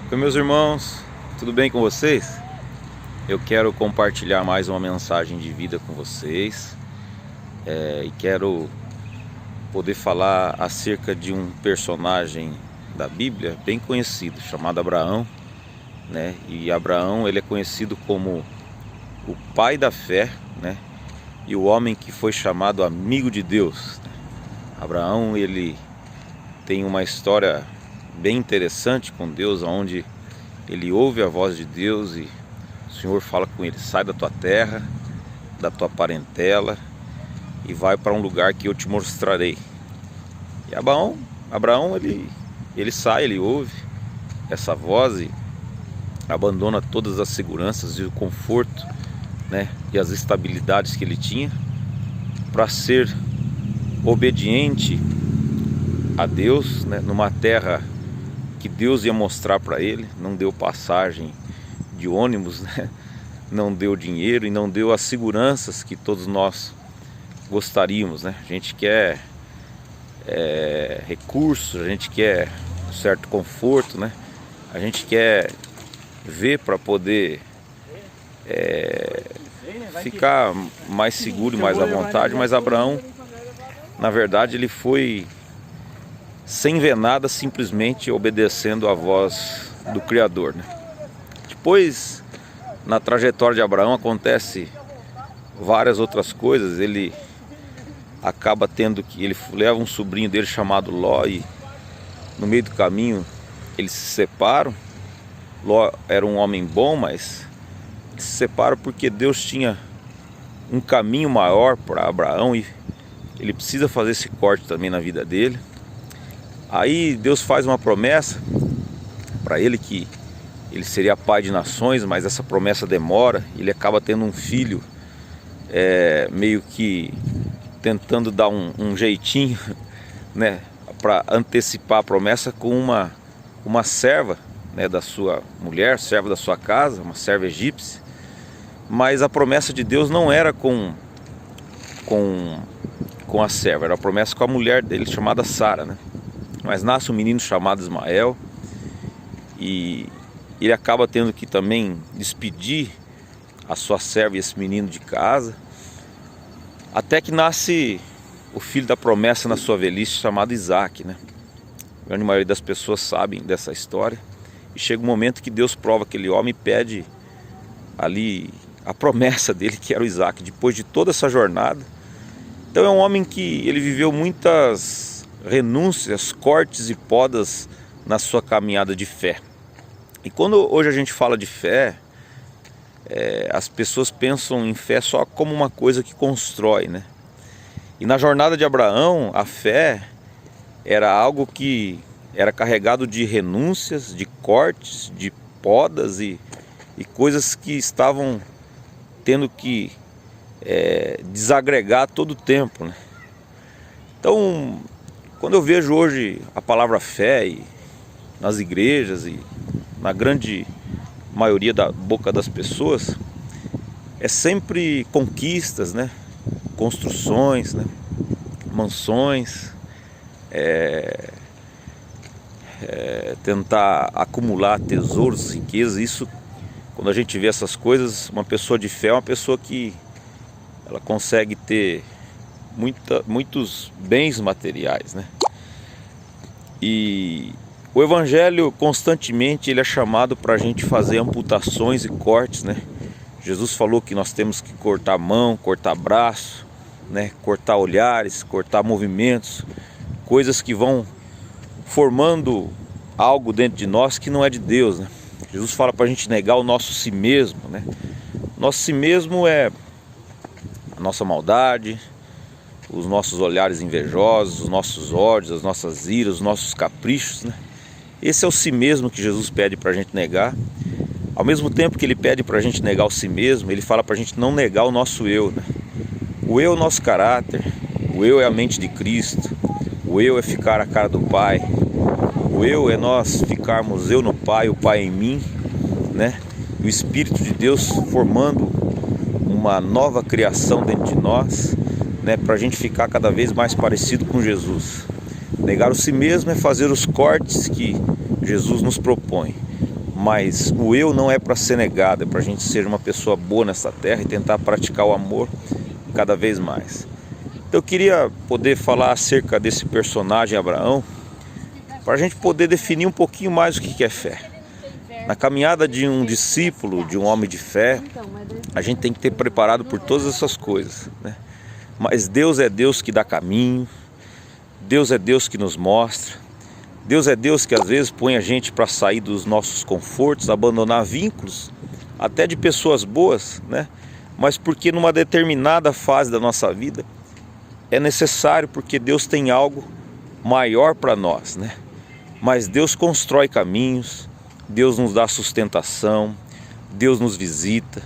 Oi, meus irmãos, tudo bem com vocês? Eu quero compartilhar mais uma mensagem de vida com vocês e quero poder falar acerca de um personagem da Bíblia bem conhecido, chamado Abraão, né? E Abraão, ele é conhecido como o pai da fé, né? E o homem que foi chamado amigo de Deus. Abraão, ele tem uma história bem interessante com Deus, onde ele ouve a voz de Deus e o Senhor fala com ele: sai da tua terra, da tua parentela e vai para um lugar que eu te mostrarei. E Abraão ele sai, ele ouve essa voz e abandona todas as seguranças e o conforto, né, e as estabilidades que ele tinha para ser obediente a Deus, né, numa terra que Deus ia mostrar para ele. Não deu passagem de ônibus, né? Não deu dinheiro e não deu as seguranças que todos nós gostaríamos, né? A gente quer recursos, a gente quer um certo conforto, né? A gente quer ver para poder ficar mais seguro e mais à vontade. Mas Abraão, na verdade, ele foi sem ver nada, simplesmente obedecendo a voz do Criador, né? Depois, na trajetória de Abraão, acontece várias outras coisas. Ele acaba ele leva um sobrinho dele chamado Ló, e no meio do caminho eles se separam. Ló era um homem bom, mas eles se separam porque Deus tinha um caminho maior para Abraão e ele precisa fazer esse corte também na vida dele. Aí Deus faz uma promessa para ele que ele seria pai de nações, mas essa promessa demora. Ele acaba tendo um filho, meio que tentando dar um jeitinho, né, para antecipar a promessa com uma serva, né, da sua mulher, serva da sua casa, uma serva egípcia. Mas a promessa de Deus não era com a serva, era a promessa com a mulher dele, chamada Sara, né? Mas nasce um menino chamado Ismael e ele acaba tendo que também despedir a sua serva e esse menino de casa, até que nasce o filho da promessa na sua velhice, chamado Isaac, né? A grande maioria das pessoas sabem dessa história. E chega um momento que Deus prova aquele homem e pede ali a promessa dele, que era o Isaac, depois de toda essa jornada. Então é um homem que ele viveu muitas renúncias, cortes e podas na sua caminhada de fé. E quando hoje a gente fala de fé, as pessoas pensam em fé só como uma coisa que constrói, né? E na jornada de Abraão, a fé era algo que era carregado de renúncias, de cortes, de podas e coisas que estavam tendo que desagregar todo o tempo, né? Então, quando eu vejo hoje a palavra fé nas igrejas e na grande maioria da boca das pessoas, é sempre conquistas, né? Construções, né? Mansões, tentar acumular tesouros, riquezas. Isso, quando a gente vê essas coisas, uma pessoa de fé é uma pessoa que ela consegue ter muitos bens materiais, né? E o Evangelho constantemente ele é chamado para a gente fazer amputações e cortes, né? Jesus falou que nós temos que cortar mão, cortar braço, né? Cortar olhares, cortar movimentos, coisas que vão formando algo dentro de nós que não é de Deus, né? Jesus fala para a gente negar o nosso si mesmo, né? Nosso si mesmo é a nossa maldade, os nossos olhares invejosos, os nossos ódios, as nossas iras, os nossos caprichos, né? Esse é o si mesmo que Jesus pede para a gente negar. Ao mesmo tempo que ele pede para a gente negar o si mesmo, ele fala para a gente não negar o nosso eu, né? O eu é o nosso caráter, o eu é a mente de Cristo, o eu é ficar a cara do Pai, o eu é nós ficarmos eu no Pai, o Pai em mim, né? E o Espírito de Deus formando uma nova criação dentro de nós, né, para a gente ficar cada vez mais parecido com Jesus. Negar o si mesmo é fazer os cortes que Jesus nos propõe. mas o eu não é para ser negado, é para a gente ser uma pessoa boa nessa terra e tentar praticar o amor cada vez mais. Então eu queria poder falar acerca desse personagem Abraão, para a gente poder definir um pouquinho mais o que é fé. Na caminhada de um discípulo, de um homem de fé, a gente tem que ter preparado por todas essas coisas, né? Mas Deus é Deus que dá caminho, Deus é Deus que nos mostra, Deus é Deus que às vezes põe a gente para sair dos nossos confortos, abandonar vínculos, até de pessoas boas, né? Mas porque numa determinada fase da nossa vida é necessário, porque Deus tem algo maior para nós, né? Mas Deus constrói caminhos, Deus nos dá sustentação, Deus nos visita,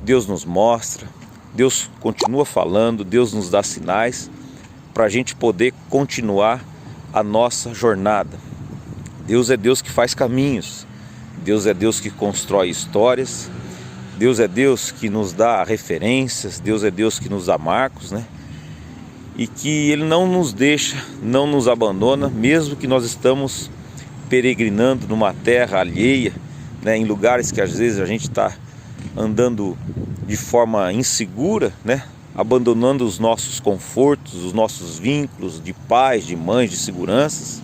Deus nos mostra, Deus continua falando, Deus nos dá sinais para a gente poder continuar a nossa jornada. Deus é Deus que faz caminhos, Deus é Deus que constrói histórias, Deus é Deus que nos dá referências, Deus é Deus que nos dá marcos, né? E que Ele não nos deixa, não nos abandona, mesmo que nós estamos peregrinando numa terra alheia, né, em lugares que às vezes a gente está andando de forma insegura, né, abandonando os nossos confortos, os nossos vínculos de pais, de mães, de seguranças,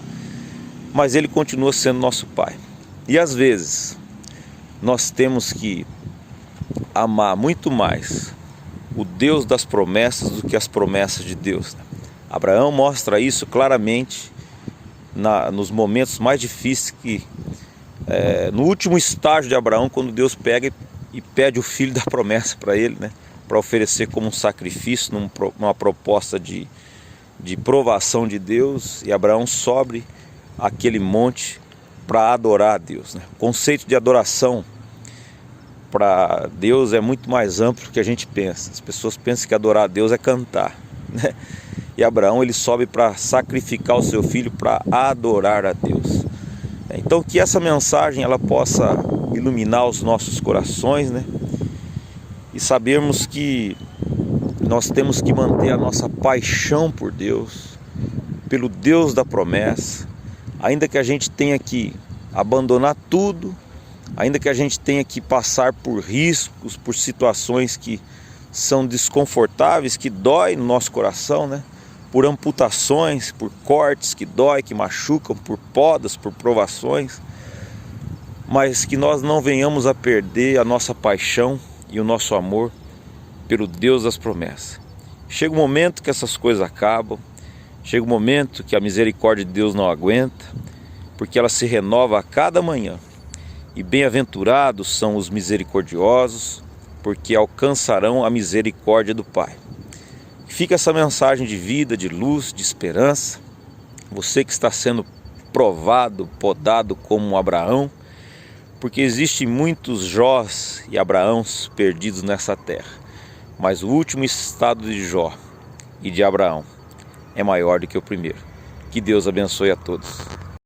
mas Ele continua sendo nosso Pai. E às vezes nós temos que amar muito mais o Deus das promessas do que as promessas de Deus. Abraão mostra isso claramente nos momentos mais difíceis, no último estágio de Abraão, quando Deus pega e pede o filho da promessa para ele, né, para oferecer como um sacrifício numa proposta de provação de Deus, e Abraão sobe aquele monte para adorar a Deus, né? O conceito de adoração para Deus é muito mais amplo do que a gente pensa. As pessoas pensam que adorar a Deus é cantar, né? E Abraão, ele sobe para sacrificar o seu filho, para adorar a Deus. Então que essa mensagem ela possa iluminar os nossos corações, né? E sabermos que nós temos que manter a nossa paixão por Deus, pelo Deus da promessa, ainda que a gente tenha que abandonar tudo, ainda que a gente tenha que passar por riscos, por situações que são desconfortáveis, que dói no nosso coração, né? Por amputações, por cortes que dói, que machucam, por podas, por provações, mas que nós não venhamos a perder a nossa paixão e o nosso amor pelo Deus das promessas. Chega um momento que essas coisas acabam, chega um momento que a misericórdia de Deus não aguenta, porque ela se renova a cada manhã. E bem-aventurados são os misericordiosos, porque alcançarão a misericórdia do Pai. Fica essa mensagem de vida, de luz, de esperança. Você que está sendo provado, podado como um Abraão, porque existem muitos Jós e Abraãos perdidos nessa terra. Mas o último estado de Jó e de Abraão é maior do que o primeiro. Que Deus abençoe a todos.